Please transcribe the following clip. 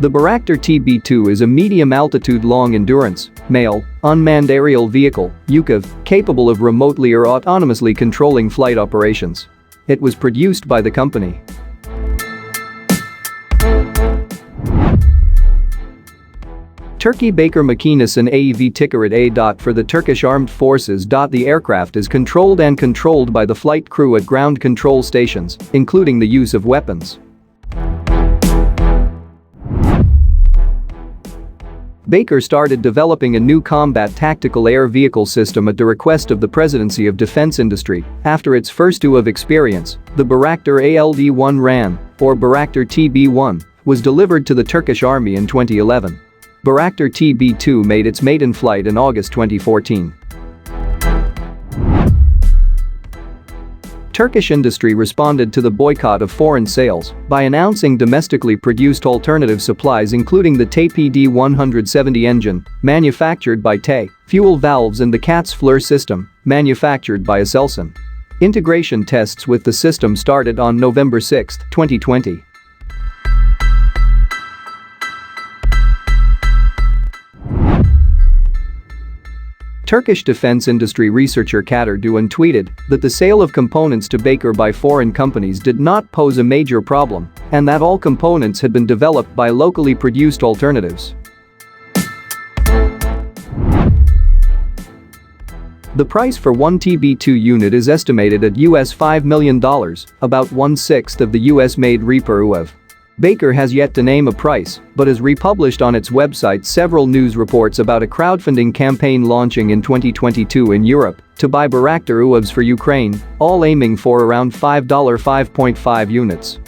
The Bayraktar TB2 is a medium-altitude long-endurance, male, unmanned aerial vehicle, UCAV, capable of remotely or autonomously controlling flight operations. It was produced by the company. Turkey Baker Makinesi AEV Ticaret A. For the Turkish Armed Forces. The aircraft is controlled by the flight crew at ground control stations, including the use of weapons. Baker started developing a new combat tactical air vehicle system at the request of the Presidency of Defense Industry after its first UAV experience. The Bayraktar ALD-1 RAN, or Bayraktar TB1, was delivered to the Turkish Army in 2011. Bayraktar TB2 made its maiden flight in August 2014. Turkish industry responded to the boycott of foreign sales by announcing domestically produced alternative supplies including the TPD-170 engine, manufactured by TE, fuel valves and the CATS FLIR system, manufactured by Aselsan. Integration tests with the system started on November 6, 2020. Turkish defense industry researcher Kadir Doğan tweeted that the sale of components to Baker by foreign companies did not pose a major problem and that all components had been developed by locally produced alternatives. The price for one TB2 unit is estimated at $5 million, about 1/6 of the US-made Reaper UAV. Baker has yet to name a price, but has republished on its website several news reports about a crowdfunding campaign launching in 2022 in Europe to buy Bayraktar UAVs for Ukraine, all aiming for around $5.5 units.